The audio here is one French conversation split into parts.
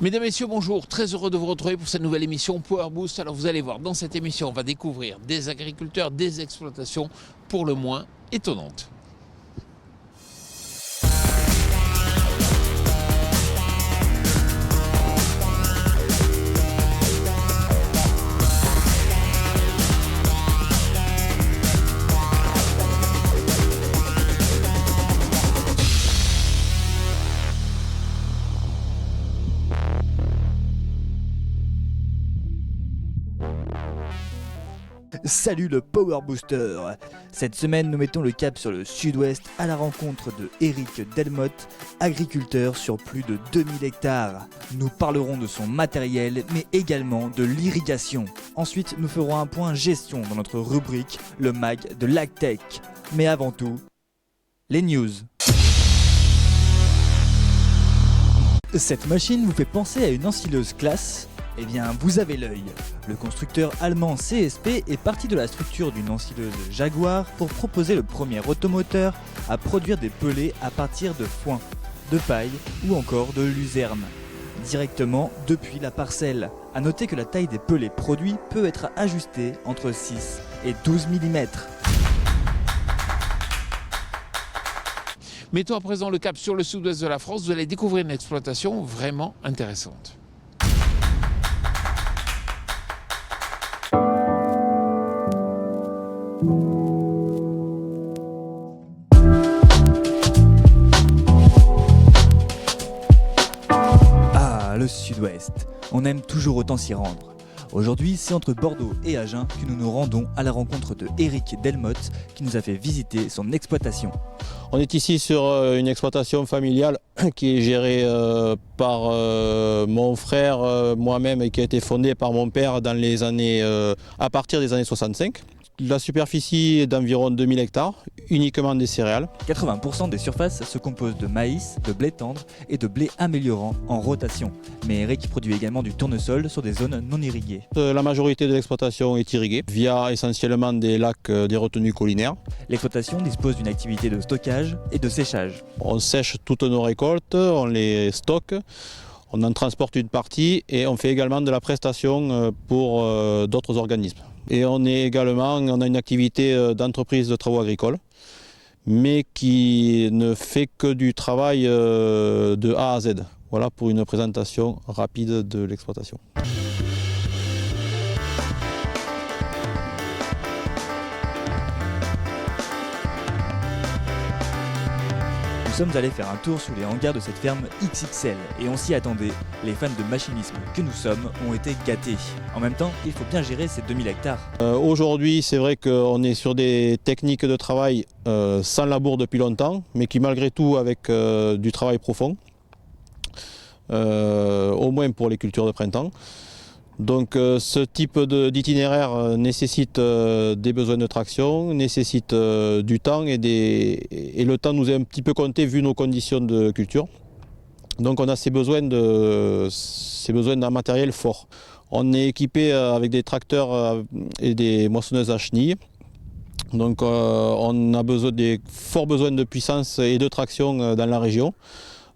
Mesdames, Messieurs, bonjour. Très heureux de vous retrouver pour cette nouvelle émission Power Boost. Alors vous allez voir, dans cette émission, on va découvrir des agriculteurs, des exploitations pour le moins étonnantes. Salut le Power Booster. Cette semaine, nous mettons le cap sur le sud-ouest à la rencontre de Eric Delmotte, agriculteur sur plus de 2000 hectares. Nous parlerons de son matériel, mais également de l'irrigation. Ensuite, nous ferons un point gestion dans notre rubrique, le mag de l'AgTech. Mais avant tout, les news. Cette machine vous fait penser à une ensileuse classe ? Eh bien, vous avez l'œil. Le constructeur allemand CSP est parti de la structure d'une ensileuse Jaguar pour proposer le premier automoteur à produire des pellets à partir de foin, de paille ou encore de luzerne, directement depuis la parcelle. A noter que la taille des pellets produits peut être ajustée entre 6 et 12 mm. Mettons à présent le cap sur le sud-ouest de la France. Vous allez découvrir une exploitation vraiment intéressante. Le sud-ouest, on aime toujours autant s'y rendre. Aujourd'hui, c'est entre Bordeaux et Agen que nous nous rendons à la rencontre de Eric Delmotte qui nous a fait visiter son exploitation. On est ici sur une exploitation familiale qui est gérée par mon frère, moi-même, et qui a été fondée par mon père dans les années, à partir des années 65. La superficie est d'environ 2000 hectares, uniquement des céréales. 80% des surfaces se composent de maïs, de blé tendre et de blé améliorant en rotation. Mais Eric produit également du tournesol sur des zones non irriguées. La majorité de l'exploitation est irriguée via essentiellement des lacs, des retenues collinaires. L'exploitation dispose d'une activité de stockage et de séchage. On sèche toutes nos récoltes, on les stocke, on en transporte une partie et on fait également de la prestation pour d'autres organismes. Et on a une activité d'entreprise de travaux agricoles, mais qui ne fait que du travail de A à Z. Voilà pour une présentation rapide de l'exploitation. Nous sommes allés faire un tour sous les hangars de cette ferme XXL et on s'y attendait. Les fans de machinisme que nous sommes ont été gâtés. En même temps, il faut bien gérer ces 2000 hectares. Aujourd'hui, c'est vrai qu'on est sur des techniques de travail sans labour depuis longtemps, mais qui malgré tout avec du travail profond, au moins pour les cultures de printemps. Donc ce type d'itinéraire nécessite des besoins de traction, nécessite du temps et le temps nous est un petit peu compté vu nos conditions de culture. Donc on a ces besoins d'un matériel fort. On est équipé avec des tracteurs et des moissonneuses à chenilles. Donc on a forts besoins de puissance et de traction dans la région.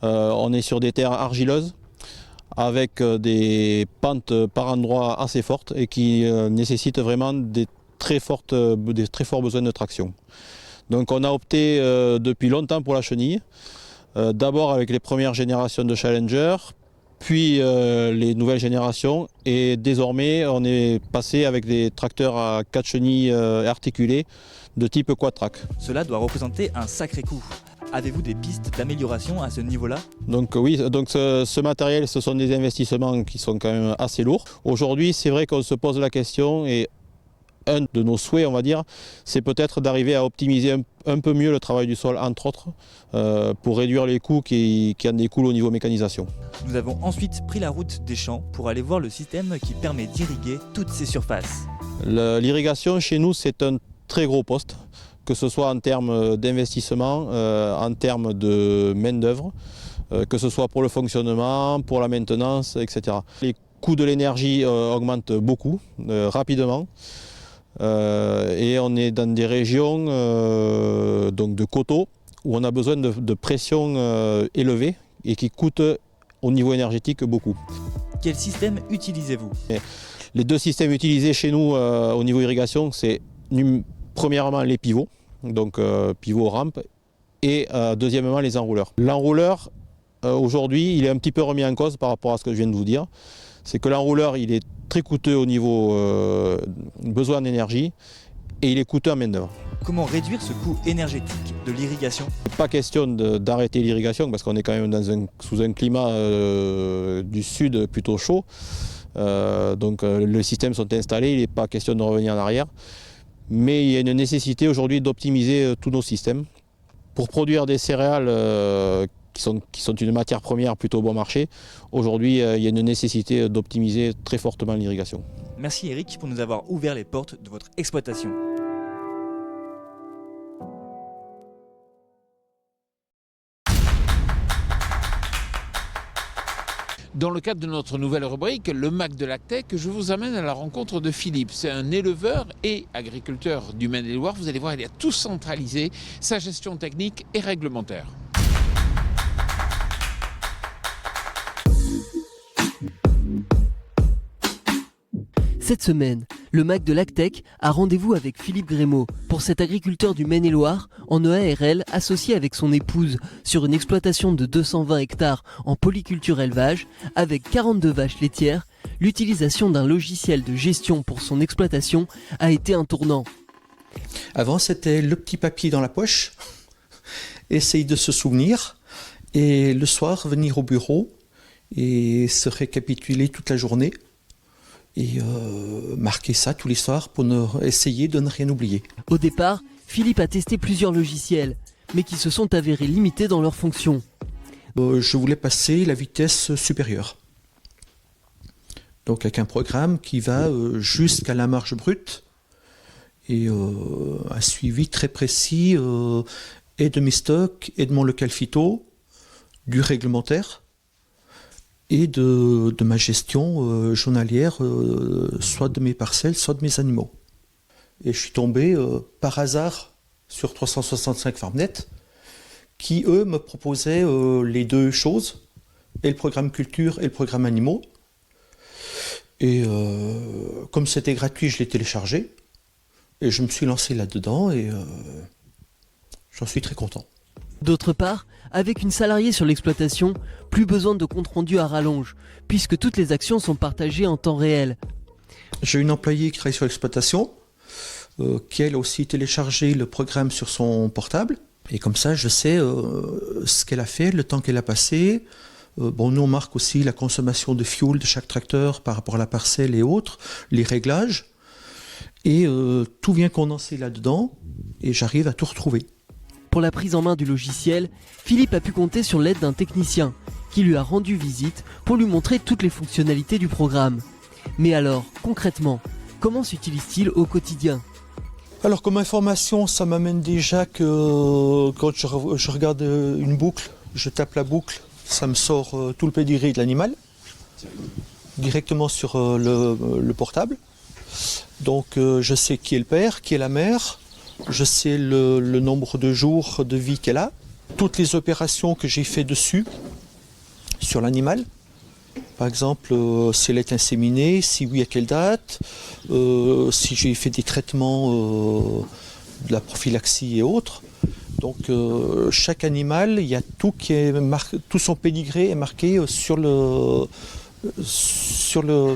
On est sur des terres argileuses, avec des pentes par endroits assez fortes et qui nécessitent vraiment des très forts besoins de traction. Donc on a opté depuis longtemps pour la chenille, d'abord avec les premières générations de Challenger, puis les nouvelles générations, et désormais on est passé avec des tracteurs à 4 chenilles articulées de type quad-track. Cela doit représenter un sacré coût. Avez-vous des pistes d'amélioration à ce niveau-là? Donc oui, ce matériel, ce sont des investissements qui sont quand même assez lourds. Aujourd'hui, c'est vrai qu'on se pose la question, et un de nos souhaits, on va dire, c'est peut-être d'arriver à optimiser un peu mieux le travail du sol, entre autres, pour réduire les coûts qui en découlent au niveau mécanisation. Nous avons ensuite pris la route des champs pour aller voir le système qui permet d'irriguer toutes ces surfaces. L'irrigation, chez nous, c'est un très gros poste, que ce soit en termes d'investissement, en termes de main-d'œuvre, que ce soit pour le fonctionnement, pour la maintenance, etc. Les coûts de l'énergie augmentent beaucoup, rapidement. Et on est dans des régions donc de coteaux où on a besoin de pression élevée et qui coûtent au niveau énergétique beaucoup. Quel système utilisez-vous? Les deux systèmes utilisés chez nous au niveau irrigation, c'est premièrement les pivots, donc pivot rampe, et deuxièmement les enrouleurs. L'enrouleur, aujourd'hui, il est un petit peu remis en cause par rapport à ce que je viens de vous dire. C'est que l'enrouleur, il est très coûteux au niveau besoin d'énergie et il est coûteux en main-d'œuvre. Comment réduire ce coût énergétique de l'irrigation? Pas question d'arrêter l'irrigation parce qu'on est quand même sous un climat du sud plutôt chaud. Donc les systèmes sont installés, il n'est pas question de revenir en arrière. Mais il y a une nécessité aujourd'hui d'optimiser tous nos systèmes. Pour produire des céréales qui sont une matière première plutôt bon marché, aujourd'hui il y a une nécessité d'optimiser très fortement l'irrigation. Merci Eric pour nous avoir ouvert les portes de votre exploitation. Dans le cadre de notre nouvelle rubrique, le Mac de l'Agtech, je vous amène à la rencontre de Philippe. C'est un éleveur et agriculteur du Maine-et-Loire. Vous allez voir, il a tout centralisé, sa gestion technique et réglementaire. Cette semaine, le Mac de l'Agtech a rendez-vous avec Philippe Grémaud pour cet agriculteur du Maine-et-Loire en EARL associé avec son épouse sur une exploitation de 220 hectares en polyculture élevage avec 42 vaches laitières. L'utilisation d'un logiciel de gestion pour son exploitation a été un tournant. Avant, c'était le petit papier dans la poche, essayer de se souvenir et le soir venir au bureau et se récapituler toute la journée. Et marquer ça tous les soirs pour essayer de ne rien oublier. Au départ, Philippe a testé plusieurs logiciels, mais qui se sont avérés limités dans leur fonction. Je voulais passer la vitesse supérieure. Donc avec un programme qui va jusqu'à la marge brute et un suivi très précis et de mes stocks et de mon local phyto, du réglementaire, et de ma gestion journalière, soit de mes parcelles, soit de mes animaux. Et je suis tombé par hasard sur 365 FarmNet, qui eux me proposaient les deux choses, et le programme culture et le programme animaux. Et comme c'était gratuit, je l'ai téléchargé, et je me suis lancé là-dedans, et j'en suis très content. D'autre part, avec une salariée sur l'exploitation, plus besoin de compte rendu à rallonge, puisque toutes les actions sont partagées en temps réel. J'ai une employée qui travaille sur l'exploitation, qui elle a aussi téléchargé le programme sur son portable. Et comme ça, je sais ce qu'elle a fait, le temps qu'elle a passé. Nous on marque aussi la consommation de fuel de chaque tracteur par rapport à la parcelle et autres, les réglages. Et tout vient condenser là-dedans, et j'arrive à tout retrouver. Pour la prise en main du logiciel, Philippe a pu compter sur l'aide d'un technicien qui lui a rendu visite pour lui montrer toutes les fonctionnalités du programme. Mais alors, concrètement, comment s'utilise-t-il au quotidien ? Alors comme information, ça m'amène déjà que quand je regarde une boucle, je tape la boucle, ça me sort tout le pédigré de l'animal, directement sur le portable. Donc je sais qui est le père, qui est la mère. Je sais le nombre de jours de vie qu'elle a, toutes les opérations que j'ai fait dessus, sur l'animal. Par exemple, si elle est inséminée, si oui, à quelle date, si j'ai fait des traitements de la prophylaxie et autres. Donc chaque animal, il y a tout qui est marqué, tout son pédigré est marqué sur le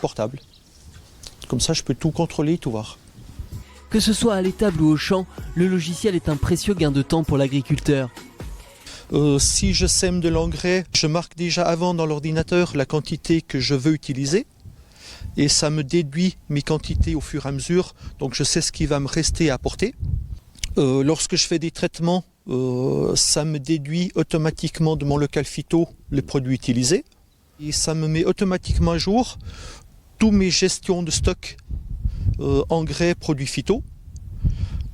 portable. Comme ça, je peux tout contrôler, tout voir. Que ce soit à l'étable ou au champ, le logiciel est un précieux gain de temps pour l'agriculteur. Si je sème de l'engrais, je marque déjà avant dans l'ordinateur la quantité que je veux utiliser et ça me déduit mes quantités au fur et à mesure, donc je sais ce qui va me rester à apporter. Lorsque je fais des traitements, ça me déduit automatiquement de mon local phyto les produits utilisés et ça me met automatiquement à jour toutes mes gestions de stock. Engrais, produits phyto,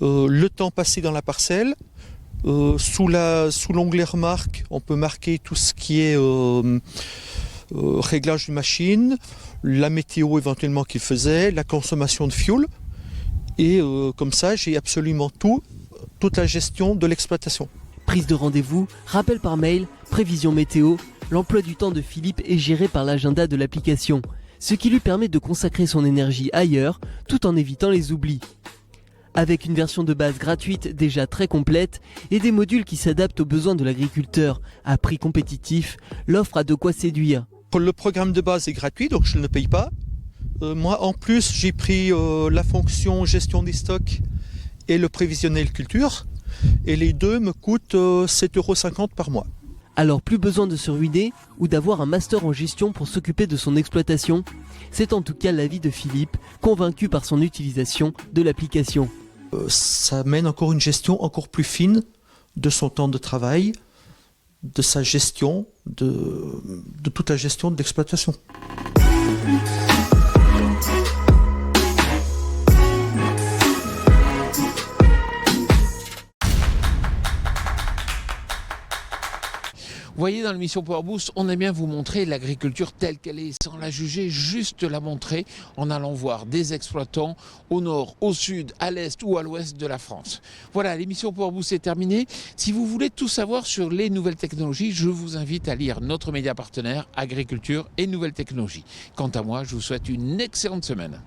le temps passé dans la parcelle, sous l'onglet remarque, on peut marquer tout ce qui est réglage de machine, la météo éventuellement qu'il faisait, la consommation de fuel, et comme ça j'ai absolument toute la gestion de l'exploitation. Prise de rendez-vous, rappel par mail, prévision météo, l'emploi du temps de Philippe est géré par l'agenda de l'application, ce qui lui permet de consacrer son énergie ailleurs tout en évitant les oublis. Avec une version de base gratuite déjà très complète et des modules qui s'adaptent aux besoins de l'agriculteur à prix compétitif, l'offre a de quoi séduire. Le programme de base est gratuit, donc je ne le paye pas. Moi, en plus, j'ai pris la fonction gestion des stocks et le prévisionnel culture. Et les deux me coûtent 7,50 € par mois. Alors plus besoin de se ruiner ou d'avoir un master en gestion pour s'occuper de son exploitation. C'est en tout cas l'avis de Philippe, convaincu par son utilisation de l'application. Ça mène encore une gestion encore plus fine de son temps de travail, de sa gestion, de toute la gestion de l'exploitation. Vous voyez, dans l'émission Power Boost, on aime bien vous montrer l'agriculture telle qu'elle est, sans la juger, juste la montrer en allant voir des exploitants au nord, au sud, à l'est ou à l'ouest de la France. Voilà, l'émission Power Boost est terminée. Si vous voulez tout savoir sur les nouvelles technologies, je vous invite à lire notre média partenaire Agriculture et Nouvelles Technologies. Quant à moi, je vous souhaite une excellente semaine.